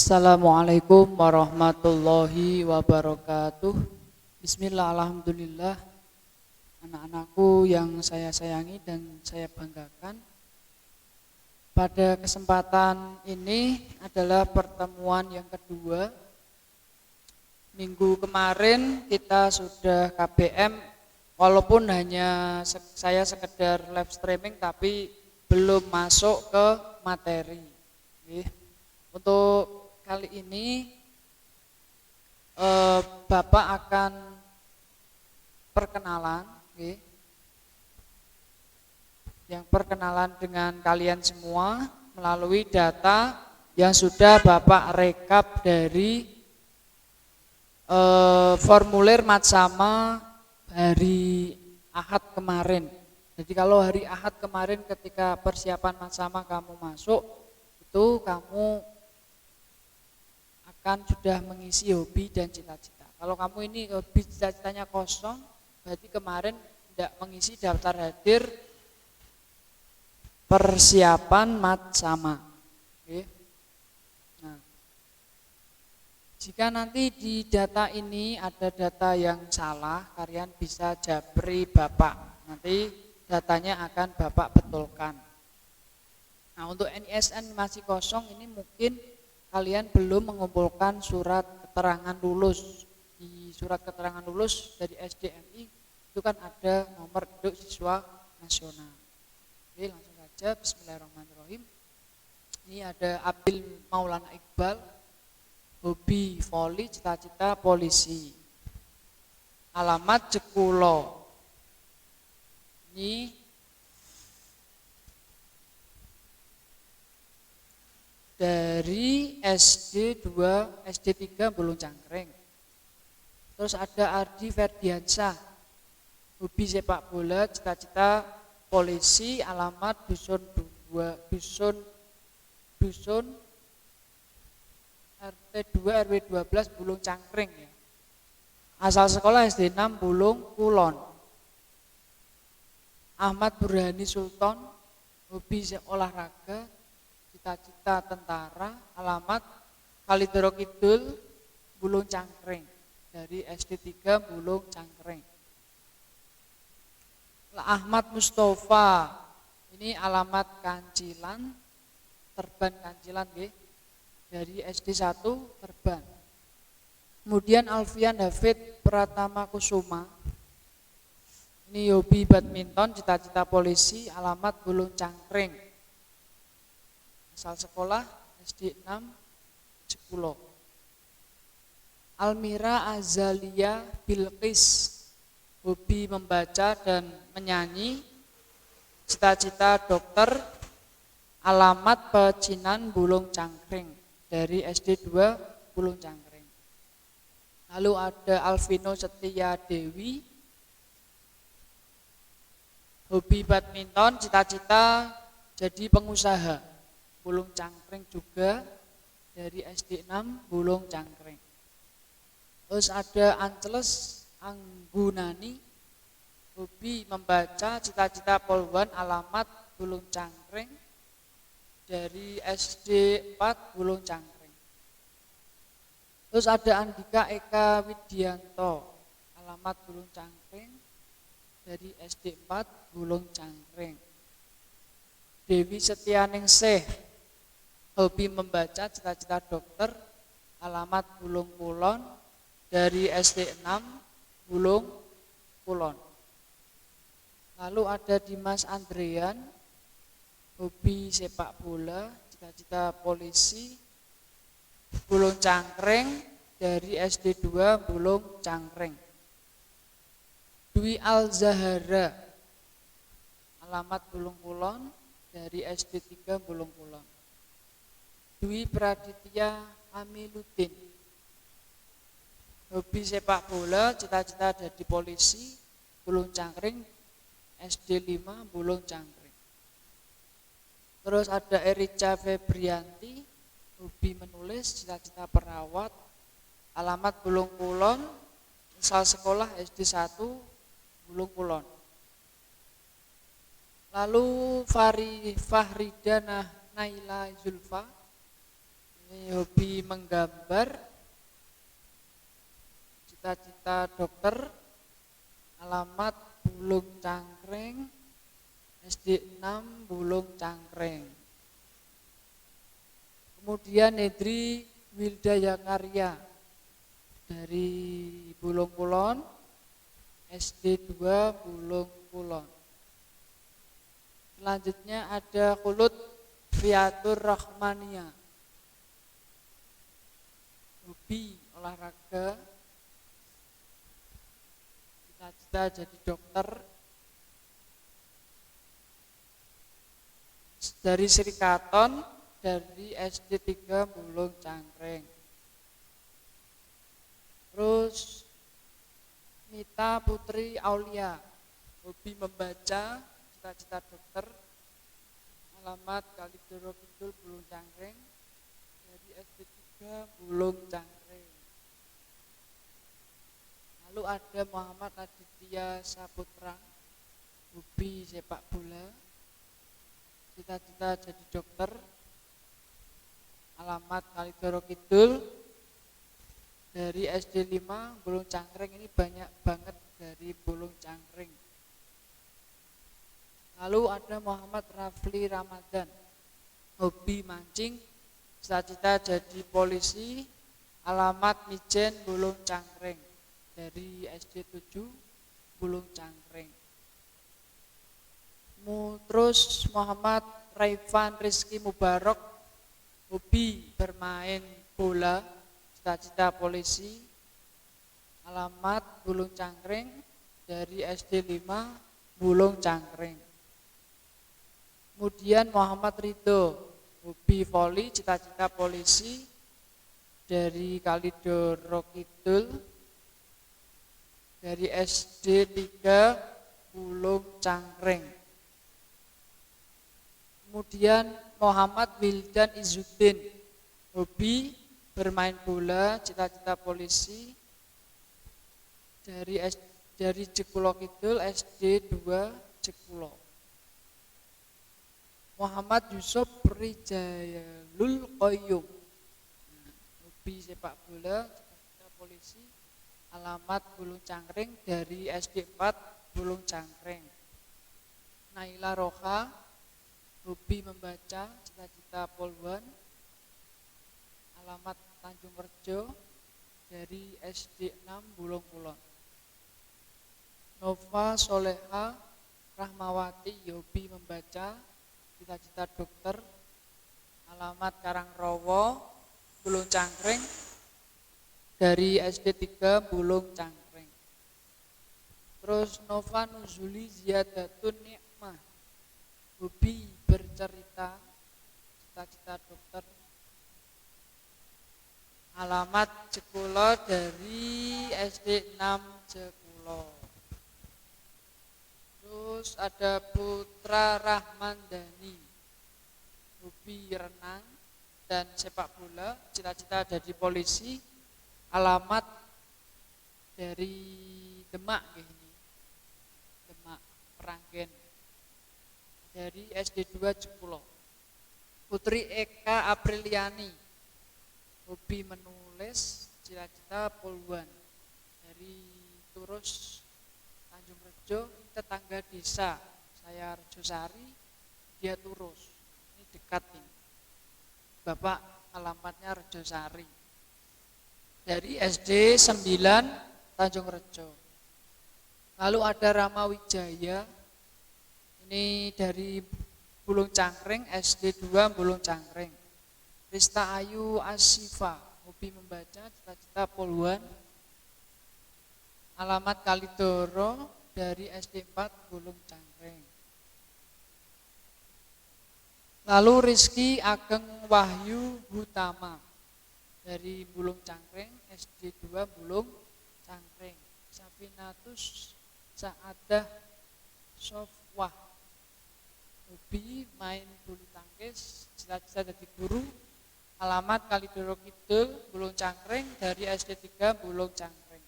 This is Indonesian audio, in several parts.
Assalamualaikum warahmatullahi wabarakatuh. Bismillah, alhamdulillah. Anak-anakku yang saya sayangi dan saya banggakan, pada kesempatan ini adalah pertemuan yang kedua. Minggu kemarin kita sudah KBM, walaupun hanya saya sekedar live streaming tapi belum masuk ke materi. Untuk kali ini Bapak akan perkenalan, yang perkenalan dengan kalian semua melalui data yang sudah Bapak rekap dari formulir Matsama hari Ahad kemarin. Jadi kalau hari Ahad kemarin ketika persiapan Matsama kamu masuk, itu kamu kan sudah mengisi hobi dan cita-cita. Kalau kamu ini hobi cita-citanya kosong, berarti kemarin tidak mengisi daftar hadir persiapan Matsama. Nah, jika nanti di data ini ada data yang salah, kalian bisa japri Bapak. Nanti datanya akan Bapak betulkan. Nah, untuk NISN masih kosong, ini mungkin kalian belum mengumpulkan surat keterangan lulus. Di surat keterangan lulus dari SDMI itu kan ada nomor induk siswa nasional. Oke, langsung saja. Bismillahirrahmanirrahim. Ini ada Abil Maulana Iqbal, hobi voli, cita-cita polisi. Alamat Jekulo. Ini dari SD 2, SD 3 Bulung Cangkring. Terus ada Ardi Ferdiansyah, hobi sepak bola, cita-cita polisi, alamat dusun RT 2 RW 12 Bulung Cangkring ya. Asal sekolah SD 6 Bulung Kulon. Ahmad Burhani Sultan, hobi olahraga, cita-cita tentara, alamat Kalidoro Kidul, Bulung Cangkring, dari SD 3 Bulung Cangkring. Ahmad Mustafa, ini alamat Kancilan, Terban Kancilan, dari SD 1 Terban. Kemudian Alfian David Pratama Kusuma, ini hobi badminton, cita-cita polisi, alamat Bulung Cangkring. Asal sekolah SD 6 Jekulo. Almira Azalia Bilqis, hobi membaca dan menyanyi, cita-cita dokter, alamat Pecinan Bulung Cangkring, dari SD 2 Bulung Cangkring. Lalu ada Alvino Setia Dewi, hobi badminton, cita-cita jadi pengusaha, Bulung Cangkring juga, dari SD 6 Bulung Cangkring. Terus ada Anceles Anggunani, hobi membaca, cita-cita poluan, alamat Bulung Cangkring, dari SD 4 Bulung Cangkring. Terus ada Andika Eka Widianto, alamat Bulung Cangkring, dari SD 4 Bulung Cangkring. Dewi Setianingsih, hobi membaca, cita-cita dokter, alamat Bulung Kulon, dari SD 6 Bulung Kulon. Lalu ada Dimas Andrean, hobi sepak bola, cita-cita polisi, Bulung Cangkring, dari SD 2 Bulung Cangkring. Dwi Al-Zahara, alamat Bulung Kulon, dari SD 3 Bulung Kulon. Dwi Praditya Amiluddin, hobi sepak bola, cita-cita jadi polisi, Bulung Cangkring, SD 5 Bulung Cangkring. Terus ada Erica Febrianti, hobi menulis, cita-cita perawat, alamat Bulung Kulon, asal sekolah SD 1 Bulung Kulon. Lalu Fahrida Naila Zulfa, Ini hobi menggambar, cita-cita dokter, alamat Bulung Cangkring, SD 6 Bulung Cangkring. Kemudian Nedri Wildaya Karya dari Bulung Kulon, SD 2 Bulung Kulon. Selanjutnya ada Kulut Fiatur Rahmania, hobi olahraga, cita-cita jadi dokter, dari Srikaton, dari SD 3 Bulung Cangkring. Terus Mita Putri Aulia, hobi membaca, cita-cita dokter, alamat Kalidoro Kidul Bulung Cangkring, dari SD 3 Bulung Cangkring. Lalu ada Muhammad Aditya Saputra, hobi sepak bola, cita-cita jadi dokter, alamat Kalidoro Kidul, dari SD 5 Bulung Cangkring. Ini banyak banget dari Bulung Cangkring. Lalu ada Muhammad Rafli Ramadan, hobi mancing, cita-cita jadi polisi, alamat Mijen Bulung Cangkring, dari SD 7 Bulung Cangkring. Terus Muhammad Raifan Rizky Mubarok, hobi bermain bola, cita-cita polisi, alamat Bulung Cangkring, dari SD 5 Bulung Cangkring. Kemudian Muhammad Ridho, hobi voli, cita-cita polisi, dari Kalidoro Kidul, dari SD 3 Bulung Cangkring. Kemudian Muhammad Wildan Izzuddin, hobi bermain bola, cita-cita polisi, dari Jekulo Kidul, SD 2 Jekulo. Muhammad Yusuf Rijayalul Qayyum, hobi sepak bola, cita-cita polisi, alamat Bulung Cangkring, dari SD 4 Bulung Cangkring. Naila Roha, hobi membaca, cita-cita poluan, alamat Tanjung Rejo, dari SD 6 Bulung Kulon. Nova Soleha Rahmawati, hobi membaca, cita-cita dokter, alamat Karangrowo, Bulung Cangkring, dari SD 3 Bulung Cangkring. Terus Nova Nuzuli Ziyadatun Nikmah, hobi bercerita, cita-cita dokter, alamat Jekulo, dari SD 6 Jekulo. Terus ada Putra Rahmandani, hobi renang dan sepak bola, cita-cita jadi polisi, alamat dari Demak ini, Demak Meranggen, dari SD 2 Jekulo. Putri Eka Apriliani, hobi menulis, cita-cita poluan, dari Turus Tanjung Rejo, tetangga desa saya Rejosari, dia Turus, ini dekat ini, bapak alamatnya Rejosari, dari SD 9 Tanjung Rejo. Lalu ada Rama Wijaya, ini dari Bulung Cangkring, SD 2 Bulung Cangkring. Rista Ayu Asifa, hobi membaca, cita-cita poluan, alamat Kalidoro, dari SD 4 Bulung Cangkring. Lalu Rizky Ageng Wahyu Hutama, dari Bulung Cangkring, SD 2 Bulung Cangkring. Safinatus Saadah Sofwah, hobi main bulu tangkis, cita-cita jadi guru, alamat Kalidoro Kidul Bulung Cangkring, dari SD 3 Bulung Cangkring.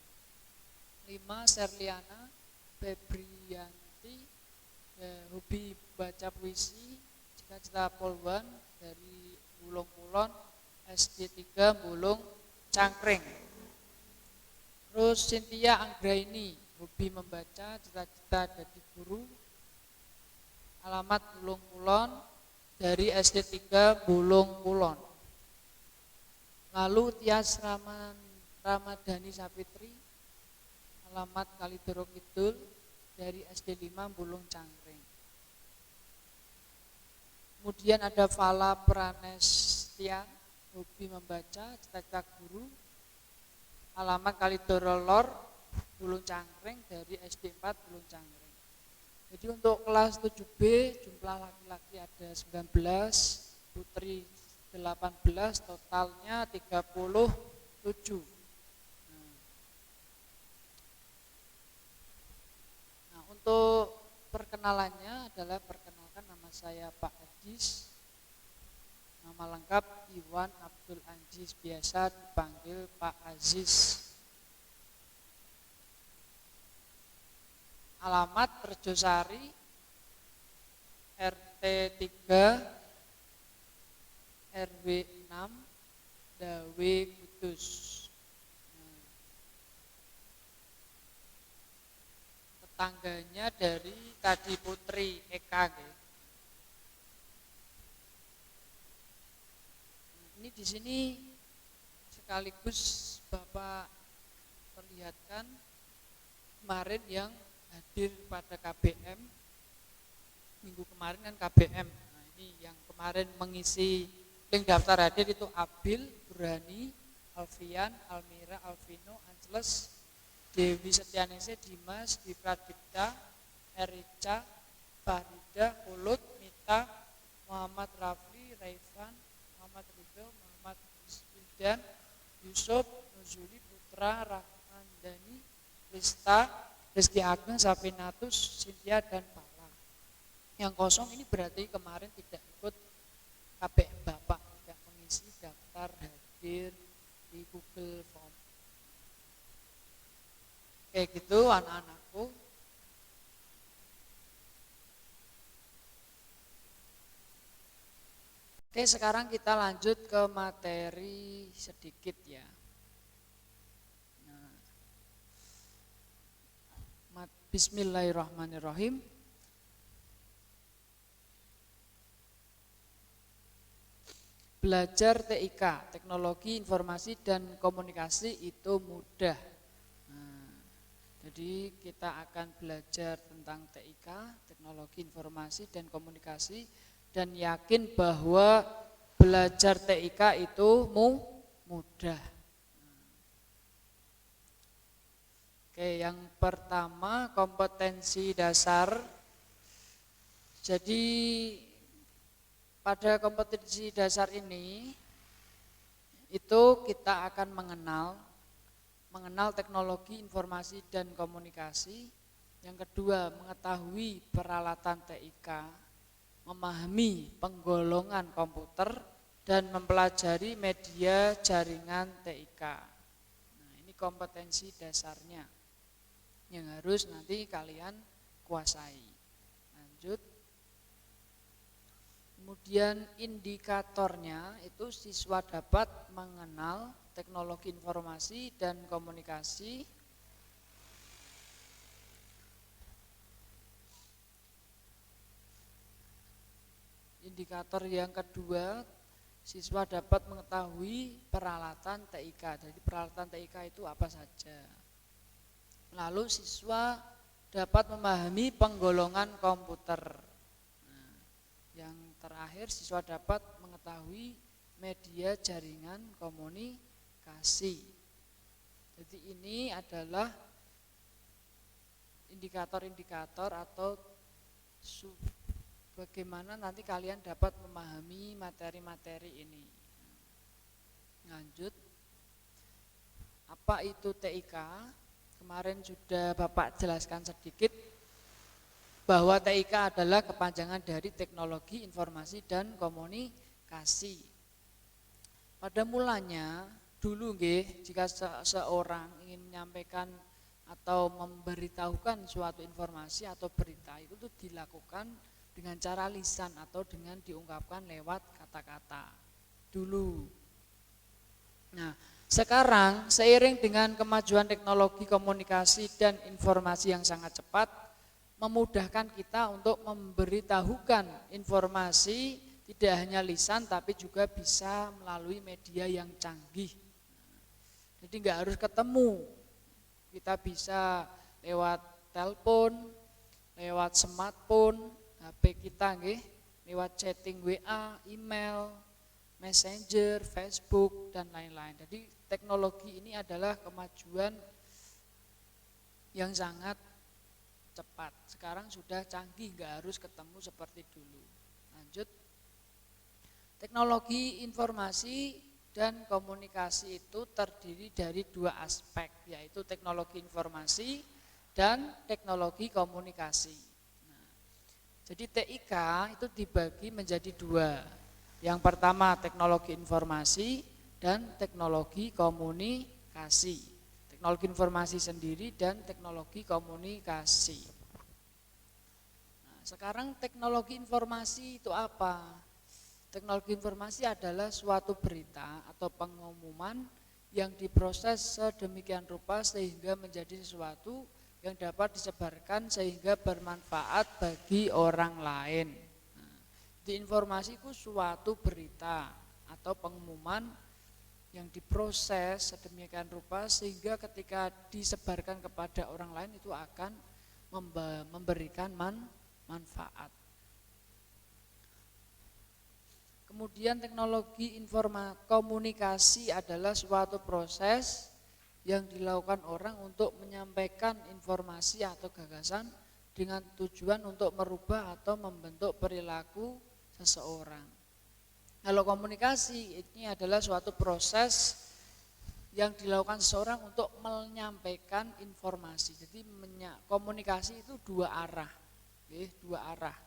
5 Serliana Febrianti, hobi baca puisi, cita-cita poluan, dari Bulung Kulon, SD 3 Bulung Cangkring. Terus Cynthia Anggraini, hobi membaca, cita-cita jadi guru, alamat Bulung Kulon, dari SD 3 Bulung Kulon. Lalu Tias Ramadhani Sapitri, alamat Kalidoro Kidul, dari SD 5 Bulung Cangkring. Kemudian ada Fala Pranestia, hobi membaca, cita-cita guru, alamat Kalidoro Lor, Bulung Cangkring, dari SD 4 Bulung Cangkring. Jadi untuk kelas 7B jumlah laki-laki ada 19, putri 18, totalnya 37. Nah, untuk perkenalannya adalah perkenalkan nama saya Pak Ajis. Nama lengkap Iwan Abdul Anjis, biasa dipanggil Pak Aziz. Alamat Terjosari, RT 3, RW 6, Dawe Kudus. Tetangganya dari tadi Putri Eka. Ini di sini sekaligus Bapak perlihatkan kemarin yang hadir pada KBM, minggu kemarin kan KBM. Nah, ini yang kemarin mengisi link daftar hadir itu Abil, Burhani, Alfian, Almira, Alvino, Angeles, Dewi Setianingsih, Dimas, Dwi Pradipta, Erica, Farida, Ulut, Mita, Muhammad Rafli, Raifan, Muhammad Ridho, Muhammad Isfidan, Yusuf, Nuzuli, Putra, Rahman Dani, Rista, Rizky Ageng, Safinatus, Cynthia, dan Pala. Yang kosong ini berarti kemarin tidak ikut KBM Bapak, tidak mengisi daftar hadir di Google Form. Kayak gitu anak-anakku. Oke, sekarang kita lanjut ke materi sedikit ya. Bismillahirrahmanirrahim. Belajar TIK, teknologi informasi dan komunikasi itu mudah. Jadi kita akan belajar tentang TIK, teknologi informasi dan komunikasi, dan yakin bahwa belajar TIK itu mudah. Oke, yang pertama kompetensi dasar. Jadi pada kompetensi dasar ini itu kita akan mengenal teknologi informasi dan komunikasi. Yang kedua, mengetahui peralatan TIK, memahami penggolongan komputer dan mempelajari media jaringan TIK. Nah, ini kompetensi dasarnya yang harus nanti kalian kuasai. Lanjut. Kemudian indikatornya itu siswa dapat mengenal teknologi informasi dan komunikasi, indikator yang kedua, siswa dapat mengetahui peralatan TIK. Jadi peralatan TIK itu apa saja. Lalu siswa dapat memahami penggolongan komputer. Nah, yang terakhir siswa dapat mengetahui media jaringan komunikasi. Jadi ini adalah indikator-indikator atau bagaimana nanti kalian dapat memahami materi-materi ini. Lanjut. Apa itu TIK? Kemarin sudah Bapak jelaskan sedikit bahwa TIK adalah kepanjangan dari teknologi informasi dan komunikasi. Pada mulanya dulu jika seorang ingin menyampaikan atau memberitahukan suatu informasi atau berita itu tuh dilakukan dengan cara lisan atau dengan diungkapkan lewat kata-kata dulu. Nah, sekarang seiring dengan kemajuan teknologi komunikasi dan informasi yang sangat cepat, memudahkan kita untuk memberitahukan informasi tidak hanya lisan tapi juga bisa melalui media yang canggih. Jadi nggak harus ketemu, kita bisa lewat telepon, lewat smartphone, HP kita nggih, lewat chatting WA, email, Messenger, Facebook, dan lain-lain. Jadi teknologi ini adalah kemajuan yang sangat cepat. Sekarang sudah canggih, nggak harus ketemu seperti dulu. Lanjut. Teknologi informasi dan komunikasi itu terdiri dari dua aspek, yaitu teknologi informasi dan teknologi komunikasi. Nah, jadi TIK itu dibagi menjadi dua. Yang pertama teknologi informasi dan teknologi komunikasi. Teknologi informasi sendiri dan teknologi komunikasi. Nah, sekarang teknologi informasi itu apa? Teknologi informasi adalah suatu berita atau pengumuman yang diproses sedemikian rupa sehingga menjadi sesuatu yang dapat disebarkan sehingga bermanfaat bagi orang lain. Di informasi itu suatu berita atau pengumuman yang diproses sedemikian rupa sehingga ketika disebarkan kepada orang lain itu akan memberikan manfaat. Kemudian teknologi komunikasi adalah suatu proses yang dilakukan orang untuk menyampaikan informasi atau gagasan dengan tujuan untuk merubah atau membentuk perilaku seseorang. Kalau komunikasi ini adalah suatu proses yang dilakukan seseorang untuk menyampaikan informasi. Jadi komunikasi itu dua arah, dua arah.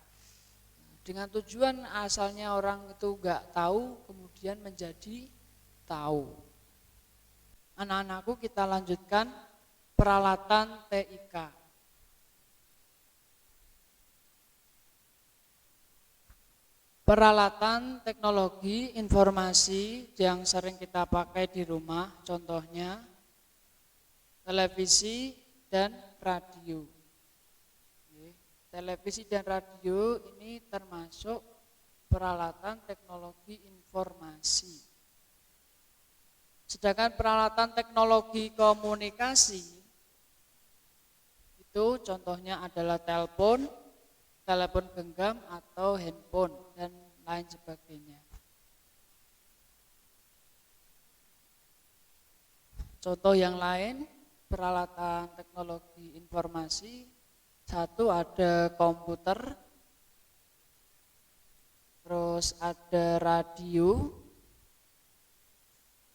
Dengan tujuan asalnya orang itu enggak tahu, kemudian menjadi tahu. Anak-anakku, kita lanjutkan peralatan TIK. Peralatan teknologi informasi yang sering kita pakai di rumah, contohnya televisi dan radio. Televisi dan radio ini termasuk peralatan teknologi informasi. Sedangkan peralatan teknologi komunikasi itu contohnya adalah telepon genggam atau handphone dan lain sebagainya. Contoh yang lain, peralatan teknologi informasi, satu ada komputer, terus ada radio,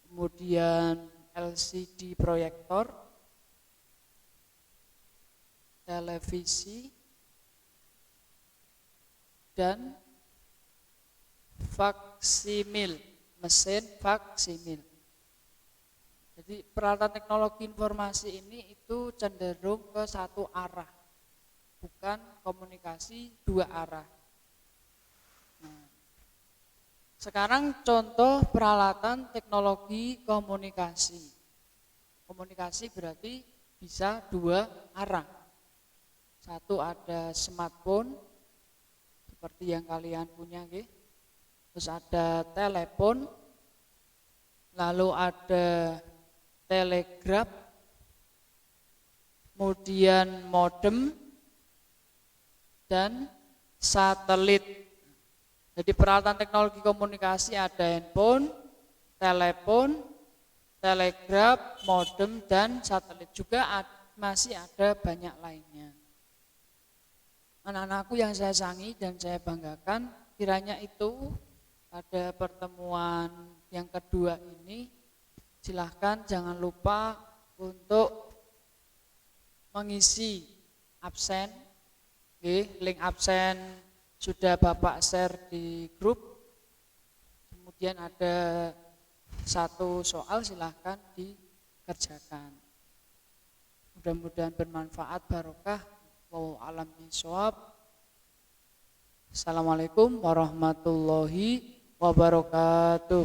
kemudian LCD proyektor, televisi, dan faksimil, mesin faksimil. Jadi peralatan teknologi informasi ini itu cenderung ke satu arah, bukan komunikasi dua arah. Nah, sekarang contoh peralatan teknologi komunikasi. Komunikasi berarti bisa dua arah. Satu ada smartphone, seperti yang kalian punya, terus ada telepon, lalu ada telegraf, kemudian modem, dan satelit. Jadi peralatan teknologi komunikasi ada handphone, telepon, telegraf, modem, dan satelit. Juga masih ada banyak lainnya. Anak-anakku yang saya sayangi dan saya banggakan, kiranya itu pada pertemuan yang kedua ini, silahkan jangan lupa untuk mengisi absen. Link absen sudah Bapak share di grup. Kemudian ada satu soal, silahkan dikerjakan. Mudah-mudahan bermanfaat, barokah. Alam bisawab. Assalamualaikum warahmatullahi wabarakatuh.